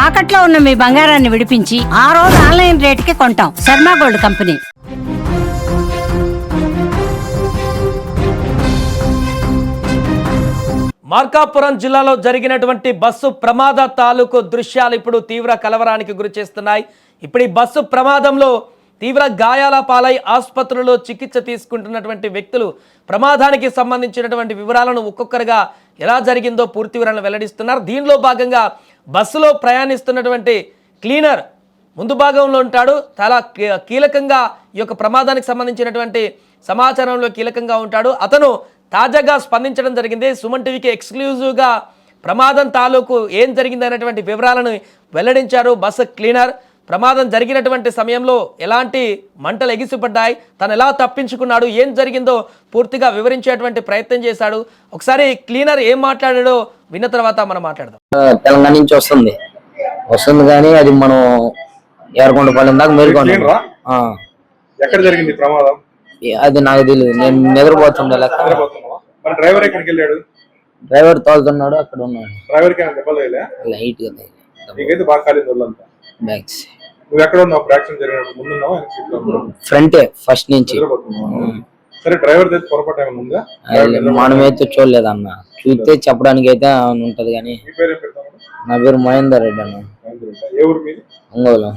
తాకట్లో ఉన్న మీ బంగారాన్ని విడిపించి ఆ రోజు ఆన్లైన్ రేటుకి కొంటాం. Sharma gold company. మార్కాపురం జిల్లాలో జరిగినటువంటి బస్సు ప్రమాద తాలూకు దృశ్యాలు ఇప్పుడు తీవ్ర కలవరానికి గురి చేస్తున్నాయి. ఇప్పుడు ఈ బస్సు ప్రమాదంలో తీవ్ర గాయాల పాలై ఆసుపత్రిలో చికిత్స తీసుకుంటున్నటువంటి వ్యక్తులు ప్రమాదానికి సంబంధించినటువంటి వివరాలను ఒక్కొక్కరుగా ఎలా జరిగిందో పూర్తి వివరాలను వెల్లడిస్తున్నారు. దీనిలో భాగంగా బస్సులో ప్రయాణిస్తున్నటువంటి క్లీనర్ ముందు భాగంలో ఉంటాడు. చాలా కీలకంగా ఈ యొక్క ప్రమాదానికి సంబంధించినటువంటి సమాచారంలో కీలకంగా ఉంటాడు. అతను తాజాగా స్పందించడం జరిగింది. సుమన్ టీవీకి ఎక్స్క్లూజివ్గా ప్రమాదం తాలూకు ఏం జరిగింది అనేటువంటి వివరాలను వెల్లడించారు. బస్సు క్లీనర్ ప్రమాదం జరిగినటువంటి సమయంలో ఎలాంటి మంటలు ఎగిసిపడ్డాయి, తను ఎలా తప్పించుకున్నాడు, ఏం జరిగిందో పూర్తిగా వివరించేటువంటి ప్రయత్నం చేశాడు. ఒకసారి క్లీనర్ ఏం మాట్లాడాడో విన్న తర్వాత మనం మాట్లాడదాం. తెలంగాణ నుంచి వస్తుంది కానీ అది మనం ఏరకొండపాలెం దాకా మేల్కొండ. ఎక్కడ జరిగింది ప్రమాదం? అది నాకు తెలియదు, నేను నిద్రపోతుండే లెక్క. డ్రైవర్ ఎక్కడికి వెళ్ళాడు? డ్రైవర్ తోలుతున్నాడు, అక్కడ ఉన్నాడు. డ్రైవర్ కి దెబ్బలు లైట్ గా నీకైతే బాగా కాలేదు ఒళ్ళంతా. బ్యాగ్స్ నువ్వు ఎక్కడ ఉన్నావు? యాక్సిడెంట్ జరిగినప్పుడు ముందున్నావా? ఫ్రంటే ఫస్ట్ నుంచి. సరే, డ్రైవర్ దగ్గర పొరపాటు ఏమైనా ఉందా? మనమైతే చూడలేదు అన్న, చూస్తే చెప్పడానికి అయితే ఉంటది కానీ. నా పేరు మహేందర్ రెడ్డి అన్న. ఏ ఊరు మీది? ఒంగోలు.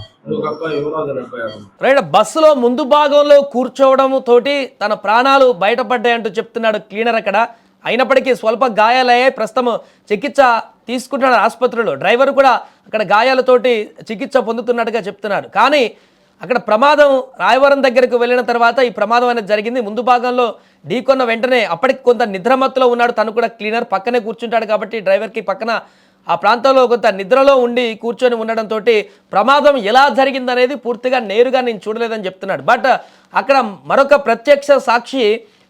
రైట్, బస్సులో ముందు భాగంలో కూర్చోవడం తోటి తన ప్రాణాలు బయటపడ్డాయంటూ చెప్తున్నాడు క్లీనర్. అక్కడ అయినప్పటికీ స్వల్ప గాయాలయ్యాయి. ప్రస్తుతం చికిత్స తీసుకుంటున్నాడు ఆసుపత్రిలో. డ్రైవర్ కూడా అక్కడ గాయాలతోటి చికిత్స పొందుతున్నట్టుగా చెప్తున్నారు. కానీ అక్కడ ప్రమాదం రాయవరం దగ్గరకు వెళ్ళిన తర్వాత ఈ ప్రమాదం అనేది జరిగింది. ముందు భాగంలో ఢీకొన్న వెంటనే అప్పటికి కొంత నిద్రమత్తులో ఉన్నాడు తను కూడా. క్లీనర్ పక్కనే కూర్చుంటాడు కాబట్టి డ్రైవర్కి పక్కన ఆ ప్రాంతంలో కొంత నిద్రలో ఉండి కూర్చొని ఉండడంతో ప్రమాదం ఎలా జరిగిందనేది పూర్తిగా నేరుగా నేను చూడలేదని చెప్తున్నాడు. బట్ అక్కడ మరొక ప్రత్యక్ష సాక్షి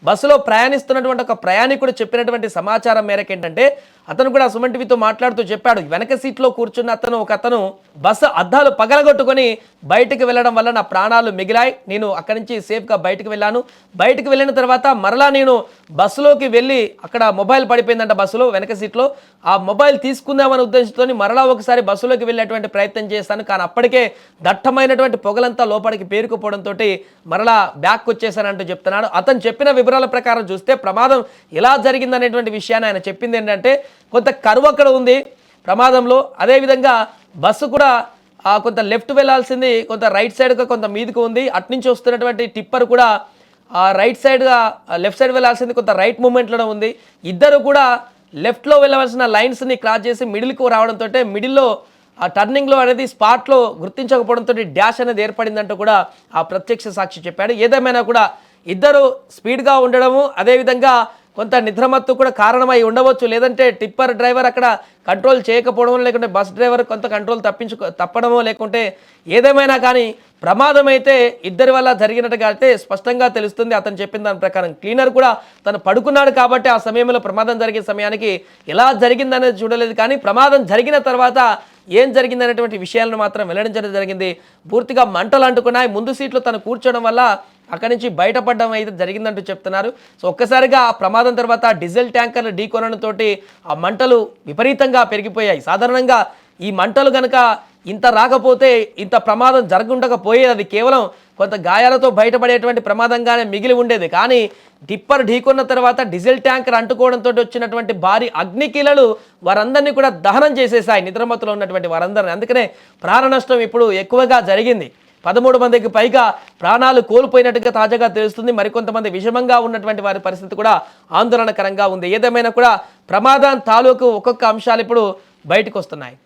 బస్సులో ప్రయాణిస్తున్నటువంటి ఒక ప్రయాణికుడు చెప్పినటువంటి సమాచారం మేరకు ఏంటంటే, అతను కూడా సుమన్ టీవీతో మాట్లాడుతూ చెప్పాడు, వెనక సీట్లో కూర్చున్న అతను బస్సు అద్దాలు పగలగొట్టుకొని బయటకు వెళ్ళడం వల్ల నా ప్రాణాలు మిగిలాయి. నేను అక్కడి నుంచి సేఫ్గా బయటకు వెళ్ళాను. బయటకు వెళ్ళిన తర్వాత మరలా నేను బస్సులోకి వెళ్ళి అక్కడ మొబైల్ పడిపోయిందంట బస్సులో వెనక సీట్లో. ఆ మొబైల్ తీసుకుందామనే ఉద్దేశంతో మరలా ఒకసారి బస్సులోకి వెళ్ళేటువంటి ప్రయత్నం చేస్తాను. కానీ అప్పటికే దట్టమైనటువంటి పొగలంతా లోపలికి పేరుకుపోవడంతో మరలా బ్యాక్ వచ్చేసానంటూ చెప్తున్నాడు. అతను చెప్పిన వివరాల ప్రకారం చూస్తే ప్రమాదం ఎలా జరిగిందనేటువంటి విషయాన్ని ఆయన చెప్పింది ఏంటంటే, కొంత కరువు అక్కడ ఉంది ప్రమాదంలో. అదేవిధంగా బస్సు కూడా కొంత లెఫ్ట్ వెళ్ళాల్సింది కొంత రైట్ సైడ్గా కొంత మీదకు ఉంది. అట్నుంచి వస్తున్నటువంటి టిప్పర్ కూడా రైట్ సైడ్గా లెఫ్ట్ సైడ్ వెళ్ళాల్సింది కొంత రైట్ మూమెంట్లో ఉంది. ఇద్దరు కూడా లెఫ్ట్లో వెళ్ళవలసిన లైన్స్ని క్రాస్ చేసి మిడిల్కు రావడంతో మిడిల్లో ఆ టర్నింగ్లో అనేది స్పాట్లో గుర్తించకపోవడంతో డ్యాష్ అనేది ఏర్పడిందంటూ కూడా ఆ ప్రత్యక్ష సాక్షి చెప్పాడు. ఏదేమైనా కూడా ఇద్దరు స్పీడ్గా ఉండడము, అదేవిధంగా కొంత నిద్రమత్తు కూడా కారణమై ఉండవచ్చు. లేదంటే టిప్పర్ డ్రైవర్ అక్కడ కంట్రోల్ చేయకపోవడమో, లేకుంటే బస్ డ్రైవర్ కొంత కంట్రోల్ తప్పడమో, లేకుంటే ఏదేమైనా కానీ ప్రమాదం అయితే ఇద్దరి వల్ల జరిగినట్టుగా అయితే స్పష్టంగా తెలుస్తుంది. అతను చెప్పిన దాని ప్రకారం క్లీనర్ కూడా తను పడుకున్నాడు కాబట్టి ఆ సమయంలో ప్రమాదం జరిగే సమయానికి ఎలా జరిగిందనేది చూడలేదు. కానీ ప్రమాదం జరిగిన తర్వాత ఏం జరిగిందనేటువంటి విషయాలను మాత్రం వెల్లడించడం జరిగింది. పూర్తిగా మంటలు అంటుకున్నాయి. ముందు సీట్లో తను కూర్చోవడం వల్ల అక్కడి నుంచి బయటపడడం అయితే జరిగిందంటూ చెప్తున్నారు. సో ఒక్కసారిగా ఆ ప్రమాదం తర్వాత డీజిల్ ట్యాంకర్లు ఢీకొనడంతో ఆ మంటలు విపరీతంగా పెరిగిపోయాయి. సాధారణంగా ఈ మంటలు కనుక ఇంత రాకపోతే ఇంత ప్రమాదం జరగకుండకపోయేది. అది కేవలం కొంత గాయాలతో బయటపడేటువంటి ప్రమాదంగానే మిగిలి ఉండేది. కానీ టిప్పర్ ఢీకొన్న తర్వాత డీజిల్ ట్యాంకర్ అంటుకోవడంతో వచ్చినటువంటి భారీ అగ్నికీలలు వారందరినీ కూడా దహనం చేసేసాయి, నిద్రమత్తులో ఉన్నటువంటి వారందరినీ. అందుకనే ప్రాణ నష్టం ఇప్పుడు ఎక్కువగా జరిగింది. 13 మందికి పైగా ప్రాణాలు కోల్పోయినట్టుగా తాజాగా తెలుస్తుంది. మరికొంతమంది విషమంగా ఉన్నటువంటి వారి పరిస్థితి కూడా ఆందోళనకరంగా ఉంది. ఏదేమైనా కూడా ప్రమాదం తాలూకు ఒక్కొక్క అంశాలు ఇప్పుడు బయటకు వస్తున్నాయి.